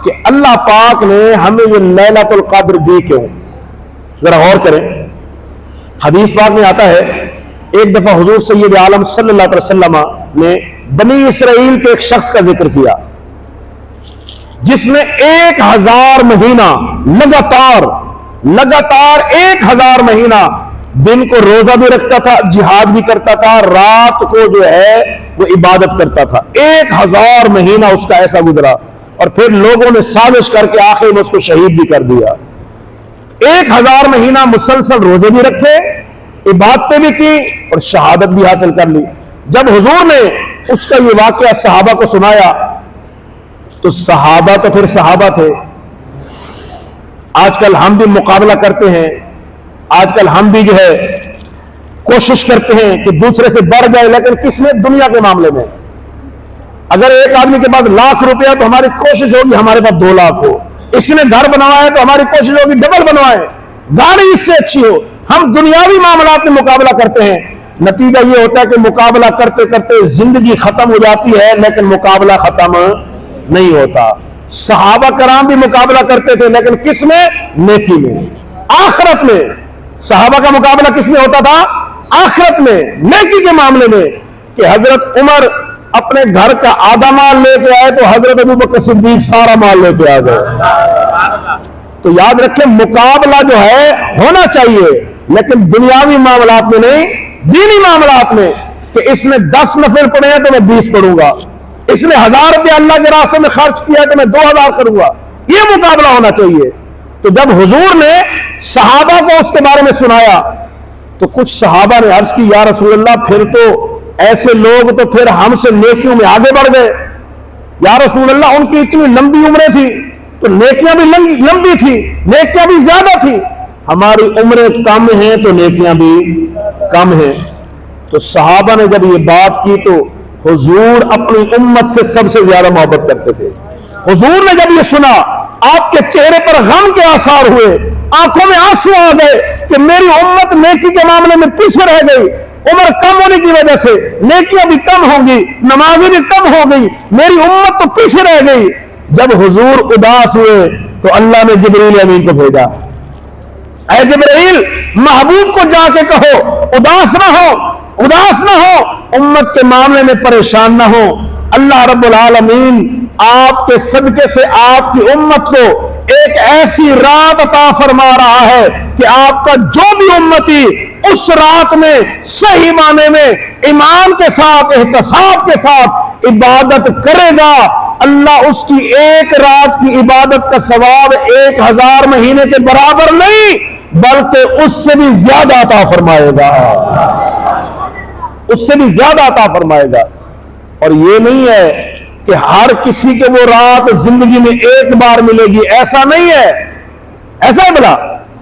کہ اللہ پاک نے ہمیں یہ لیلۃ القدر دی کیوں؟ ذرا غور کریں. حدیث پاک میں آتا ہے ایک دفعہ حضور سید عالم صلی اللہ علیہ وسلم نے بنی اسرائیل کے ایک شخص کا ذکر کیا جس نے 1000 مہینہ لگاتار 1000 مہینہ دن کو روزہ بھی رکھتا تھا، جہاد بھی کرتا تھا، رات کو جو ہے وہ عبادت کرتا تھا. 1000 مہینہ اس کا ایسا گزرا اور پھر لوگوں نے سازش کر کے آخر میں اس کو شہید بھی کر دیا. 1000 مہینہ مسلسل روزے بھی رکھے، عبادتیں بھی کی اور شہادت بھی حاصل کر لی. جب حضور نے اس کا یہ واقعہ صحابہ کو سنایا تو صحابہ تو پھر صحابہ تھے. آج کل ہم بھی مقابلہ کرتے ہیں، آج کل ہم بھی جو ہے کوشش کرتے ہیں کہ دوسرے سے بڑھ جائے، لیکن کس میں؟ دنیا کے معاملے میں. اگر ایک آدمی کے پاس لاکھ روپیہ تو ہماری کوشش ہوگی ہمارے پاس 2 لاکھ ہو. اس نے گھر بنوایا ہے تو ہماری کوشش ہوگی ڈبل بنوائے، گاڑی اس سے اچھی ہو. ہم دنیاوی معاملات میں مقابلہ کرتے ہیں، نتیجہ یہ ہوتا ہے کہ مقابلہ کرتے کرتے زندگی ختم ہو جاتی ہے لیکن مقابلہ ختم نہیں ہوتا. صحابہ کرام بھی مقابلہ کرتے تھے لیکن کس میں؟ نیکی میں، آخرت میں. صحابہ کا مقابلہ کس میں ہوتا تھا؟ آخرت میں، نیکی کے معاملے میں. کہ حضرت عمر اپنے گھر کا آدھا مال لے کے آئے تو حضرت ابوبکر صدیق سارا مال لے کے آ گئے. تو یاد رکھیں مقابلہ جو ہے ہونا چاہیے لیکن دنیاوی معاملات میں نہیں، دینی معاملات میں. کہ اس نے 10 نفل پڑھے ہیں تو میں 20 پڑھوں گا، اس نے 1000 روپیہ اللہ کے راستے میں خرچ کیا ہے تو میں 2000 کروں گا. یہ مقابلہ ہونا چاہیے. تو جب حضور نے صحابہ کو اس کے بارے میں سنایا تو کچھ صحابہ نے عرض کی یا رسول اللہ پھر تو ایسے لوگ تو پھر ہم سے نیکیوں میں آگے بڑھ گئے. یا رسول اللہ ان کی اتنی لمبی عمریں تھی تو نیکیاں بھی لمبی تھی، نیکیاں بھی زیادہ تھی. ہماری عمریں کم ہیں تو نیکیاں بھی کم ہیں. تو صحابہ نے جب یہ بات کی تو حضور اپنی امت سے سب سے زیادہ محبت کرتے تھے. حضور نے جب یہ سنا آپ کے چہرے پر غم کے آثار ہوئے، آنکھوں میں آنسو آ گئے کہ میری امت نیکی کے معاملے میں پیچھے رہ گئی. عمر کم ہونے کی وجہ سے نیکیاں بھی کم ہوں گی، نمازیں بھی کم ہو گئی، میری امت تو پیچھے رہ گئی. جب حضور اداس ہوئے تو اللہ نے جبریل امین کو بھیجا. اے جبریل محبوب کو جا کے کہو اداس نہ ہو، اداس نہ ہو، امت کے معاملے میں پریشان نہ ہو. اللہ رب العالمین آپ کے صدقے سے آپ کی امت کو ایک ایسی رات عطا فرما رہا ہے کہ آپ کا جو بھی امتی اس رات میں صحیح معنی میں ایمان کے ساتھ، احتساب کے ساتھ عبادت کرے گا، اللہ اس کی ایک رات کی عبادت کا ثواب 1000 مہینے کے برابر نہیں بلکہ اس سے بھی زیادہ عطا فرمائے گا، اس سے بھی زیادہ عطا فرمائے گا. اور یہ نہیں ہے کہ ہر کسی کے وہ رات زندگی میں ایک بار ملے گی، ایسا نہیں ہے. ایسا ہے بلا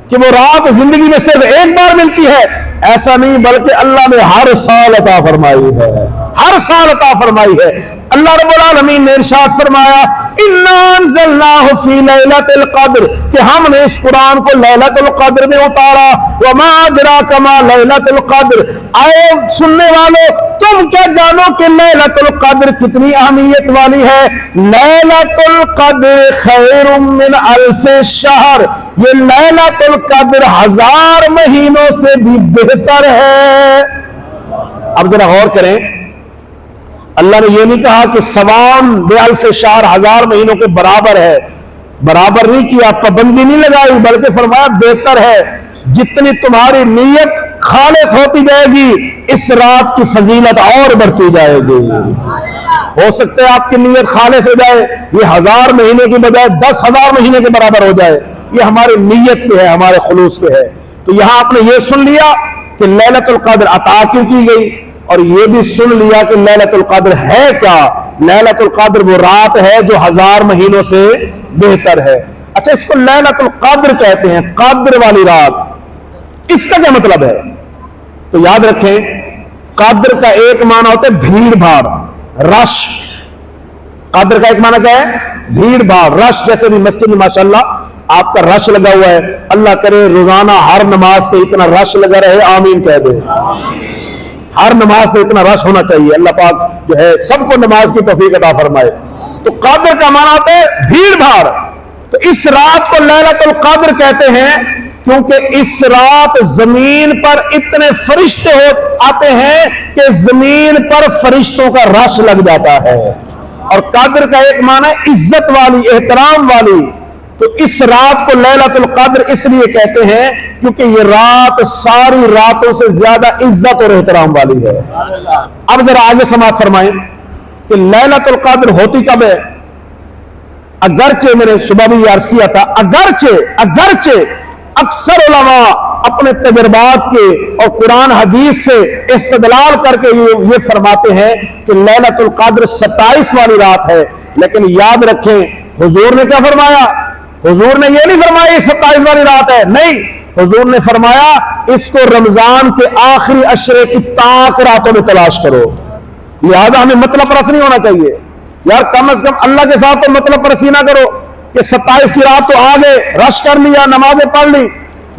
کہ وہ رات زندگی میں صرف ایک بار ملتی ہے، ایسا نہیں، بلکہ اللہ نے ہر سال عطا فرمائی ہے، ہر سال عطا فرمائی ہے. اللہ رب العالمین نے ارشاد فرمایا اِنَّا أَنزَلْنَاهُ فِي لَيْلَةِ الْقَدْرِ کہ ہم نے اس قرآن کو لیلۃ القدر میں اتارا. وَمَا أَدْرَاكَ مَا لَيْلَةُ الْقَدْرِ آئے سننے والوں تم کیا جانو کہ لیلۃ القدر کتنی اہمیت والی ہے. لیلۃ القدر خیر من الف شہر، یہ لیلۃ القدر 1000 مہینوں سے بھی بہتر ہے. اب ذرا غور کریں، اللہ نے یہ نہیں کہا کہ سوام بِأَلْفِ شہر 1000 مہینوں کے برابر ہے، برابر نہیں کیا، پابندی نہیں لگائی، بلکہ فرمایا بہتر ہے. جتنی تمہاری نیت خالص ہوتی جائے گی اس رات کی فضیلت اور بڑھتی جائے گی. ہو سکتا ہے آپ کی نیت خالص ہو جائے، یہ 1000 مہینے کی بجائے 10,000 مہینے کے برابر ہو جائے. یہ ہماری نیت پہ ہے، ہمارے خلوص پہ ہے. تو یہاں آپ نے یہ سن لیا کہ لیلۃ القدر عطا کیوں کی گئی، اور یہ بھی سن لیا کہ لیلۃ القدر ہے کیا. لیلۃ القدر وہ رات ہے جو 1000 مہینوں سے بہتر ہے. اچھا، اس کو لیلۃ القدر کہتے ہیں، قدر والی رات. اس کا کیا مطلب ہے؟ تو یاد رکھیں قدر کا ایک معنی ہوتا ہے بھیڑ بھاڑ، رش. قدر کا ایک معنی کیا ہے؟ بھیڑ بھاڑ، رش. جیسے بھی مسجد میں ماشاءاللہ آپ کا رش لگا ہوا ہے، اللہ کرے روزانہ ہر نماز پہ اتنا رش لگا رہے، آمین کہہ دیں. ہر نماز پہ اتنا رش ہونا چاہیے. اللہ پاک جو ہے سب کو نماز کی توفیق عطا فرمائے. تو قدر کا معنی ہوتا ہے بھیڑ بھاڑ. تو اس رات کو لیلۃ القدر کہتے ہیں کیونکہ اس رات زمین پر اتنے فرشتے آتے ہیں کہ زمین پر فرشتوں کا رش لگ جاتا ہے. اور قدر کا ایک معنی ہے عزت والی، احترام والی. تو اس رات کو لیلۃ القدر اس لیے کہتے ہیں کیونکہ یہ رات ساری راتوں سے زیادہ عزت اور احترام والی ہے. اب ذرا آگے سماعت فرمائیں کہ لیلۃ القدر ہوتی کب ہے؟ اگرچہ میں نے صبح بھی عرض کیا تھا، اگرچہ اکثر علماء اپنے تجربات کے اور قرآن حدیث سے استدلال کر کے یہ فرماتے ہیں کہ لیلۃ القدر 27 والی رات ہے، لیکن یاد رکھیں حضور نے کیا فرمایا؟ حضور نے یہ نہیں فرمایا 27 والی رات ہے، نہیں، حضور نے فرمایا اس کو رمضان کے آخری عشرے کی طاق راتوں میں تلاش کرو. لہذا ہمیں مطلب پرست نہیں ہونا چاہیے یار، کم از کم اللہ کے ساتھ تو مطلب پرستی نہ کرو کہ 27 کی رات تو آ گئے، رش کر لیا، نمازیں پڑھ لی،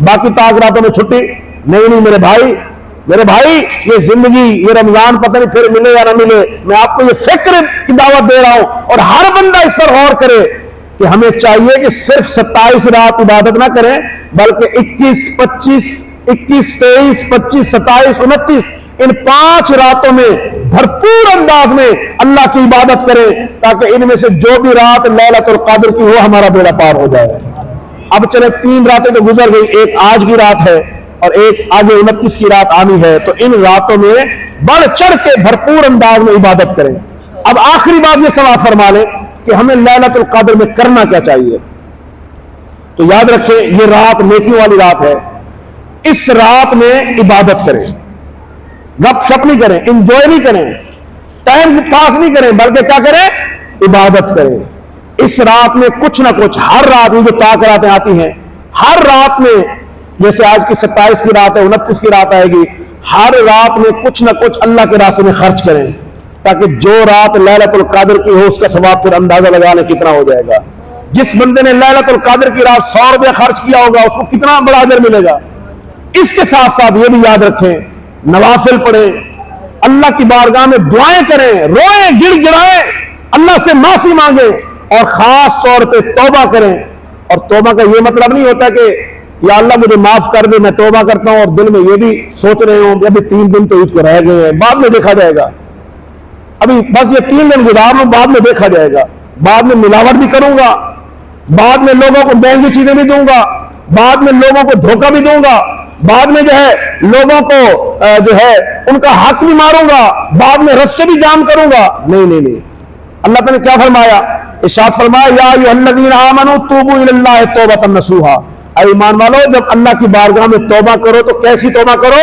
باقی طاق راتوں میں چھٹی. نہیں میرے بھائی یہ زندگی، یہ رمضان پتہ نہیں پھر ملے یا نہ ملے. میں آپ کو یہ فکر کی دعوت دے رہا ہوں اور ہر بندہ اس پر غور کرے کہ ہمیں چاہیے کہ صرف 27 رات عبادت نہ کریں بلکہ 21، 25، 21، 23، 25، 27، 29 ان 5 راتوں میں بھرپور انداز میں اللہ کی عبادت کریں تاکہ ان میں سے جو بھی رات لیلۃ القدر کی ہو ہمارا بیڑا پار ہو جائے. اب چلے 3 راتیں تو گزر گئی، ایک آج کی رات ہے اور ایک آگے 29 کی رات آنی ہے. تو ان راتوں میں بڑھ چڑھ کے بھرپور انداز میں عبادت کریں. اب آخری بات یہ سماعت فرما لیں کہ ہمیں لیلۃ القدر میں کرنا کیا چاہیے. تو یاد رکھیں یہ رات نیکیوں والی رات ہے. اس رات میں عبادت کریں، گپ شپ نہیں کریں، انجوائے نہیں کریں، ٹائم پاس نہیں کریں، بلکہ کیا کریں؟ عبادت کریں. اس رات میں کچھ نہ کچھ، ہر رات میں جو طاق راتیں آتی ہیں، ہر رات میں جیسے آج کی 27 کی رات ہے، 29 کی رات آئے گی، ہر رات میں کچھ نہ کچھ اللہ کے راستے میں خرچ کریں تاکہ جو رات لیلۃ القدر کی ہو اس کا ثواب پھر اندازہ لگا لیں کتنا ہو جائے گا. جس بندے نے لیلۃ القدر کی رات 100 روپیہ خرچ کیا ہوگا اس کو کتنا بڑا اجر ملے گا. اس کے ساتھ ساتھ یہ بھی یاد رکھیں نوافل پڑھیں، اللہ کی بارگاہ میں دعائیں کریں، روئیں، گڑ گڑائیں، اللہ سے معافی مانگیں اور خاص طور پہ توبہ کریں. اور توبہ کا یہ مطلب نہیں ہوتا کہ یا اللہ مجھے معاف کر دے، میں توبہ کرتا ہوں اور دل میں یہ بھی سوچ رہے ہوں کہ ابھی 3 دن تو عید کو رہ گئے ہیں، بعد میں دیکھا جائے گا، ابھی بس یہ 3 دن گزار لوں، بعد میں دیکھا جائے گا، بعد میں ملاوٹ بھی کروں گا، بعد میں لوگوں کو مہنگی چیزیں بھی دوں گا، بعد میں لوگوں کو دھوکہ بھی دوں گا، بعد میں جو ہے لوگوں کو جو ہے ان کا حق بھی ماروں گا، بعد میں رستے بھی جام کروں گا. نہیں. اللہ تعالیٰ نے کیا فرمایا؟ ارشاد فرمایا یا ایھا الذین آمنوا توبوا الی اللہ توبۃ نصوحا. اے ایمان والو جب اللہ کی بارگاہ میں توبہ کرو تو کیسی توبہ کرو؟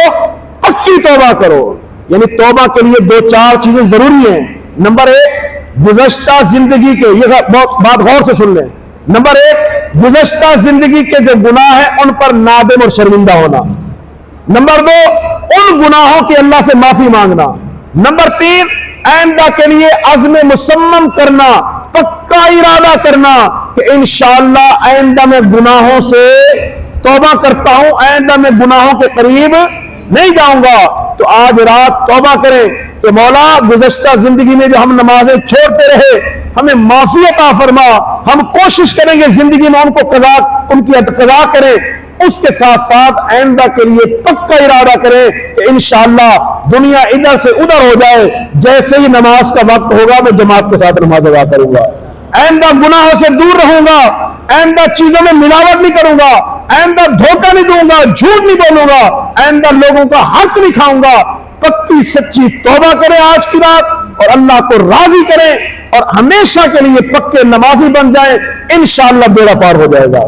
پکی توبہ کرو. یعنی توبہ کے لیے 2-4 چیزیں ضروری ہیں. نمبر 1 گزشتہ زندگی کے، یہ بات غور سے سن لیں، نمبر 1 گزشتہ زندگی کے جو گناہ ہیں ان پر نادم اور شرمندہ ہونا. نمبر 2 ان گناہوں کی اللہ سے معافی مانگنا. نمبر 3 آئندہ کے لیے عزم مصمم کرنا، پکا ارادہ کرنا کہ انشاءاللہ آئندہ میں گناہوں سے توبہ کرتا ہوں، آئندہ میں گناہوں کے قریب نہیں جاؤں گا. تو آج رات توبہ کریں کہ مولا گزشتہ زندگی میں جو ہم نمازیں چھوڑتے رہے ہمیں معافی عطا فرما. ہم کوشش کریں گے زندگی میں ان کی قضا کریں. اس کے ساتھ ساتھ آئندہ کے لیے پکا ارادہ کریں کہ انشاءاللہ دنیا ادھر سے ادھر ہو جائے، جیسے ہی نماز کا وقت ہوگا میں جماعت کے ساتھ نماز ادا کروں گا، آئندہ گناہوں سے دور رہوں گا، آئندہ چیزوں میں ملاوٹ نہیں کروں گا، آئندہ دھوکہ نہیں دوں گا، جھوٹ نہیں بولوں گا، آئندہ لوگوں کا حق نہیں کھاؤں گا. پکی سچی توبہ کریں آج کی رات اور اللہ کو راضی کریں اور ہمیشہ کے لیے پکے نمازی بن جائیں. انشاءاللہ بیڑا پار ہو جائے گا.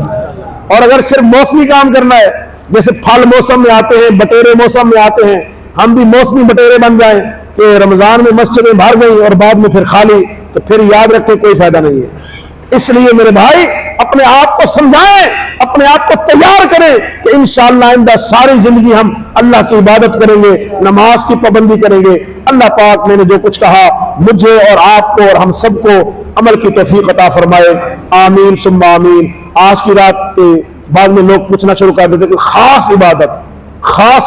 اور اگر صرف موسمی کام کرنا ہے، جیسے پھل موسم میں آتے ہیں، بٹیرے موسم میں آتے ہیں، ہم بھی موسمی بٹیرے بن جائیں کہ رمضان میں مسجدیں بھر گئی اور بعد میں پھر خالی، تو پھر یاد رکھیں کوئی فائدہ نہیں ہے. اس لیے میرے بھائی اپنے آپ کو سمجھائیں، اپنے آپ کو تیار کریں کہ انشاءاللہ آئندہ ساری زندگی ہم اللہ کی عبادت کریں گے، نماز کی پابندی کریں گے. اللہ پاک میں نے جو کچھ کہا مجھے اور آپ کو اور ہم سب کو عمل کی توفیق عطا فرمائے. آمین ثم آمین. آج کی رات کے بعد میں لوگ پوچھنا شروع کر دیتے کہ خاص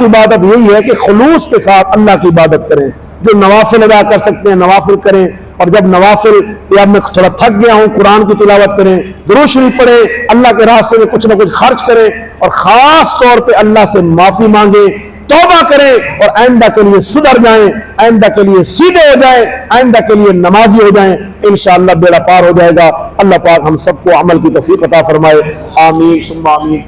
عبادت یہی ہے کہ خلوص کے ساتھ اللہ کی عبادت کریں. جو نوافل ادا کر سکتے ہیں نوافل کریں، اور جب نوافل یا میں تھوڑا تھک گیا ہوں قرآن کی تلاوت کریں، درود شریف پڑھیں، اللہ کے راستے میں کچھ نہ کچھ خرچ کریں، اور خاص طور پہ اللہ سے معافی مانگیں، توبہ کریں، اور آئندہ کے لیے سدھر جائیں، آئندہ کے لیے سیدھے ہو جائیں، آئندہ کے لیے نمازی ہو جائیں، انشاءاللہ بیڑا پار ہو جائے گا۔ اللہ پاک ہم سب کو عمل کی توفیق عطا فرمائے، آمین ثم آمین۔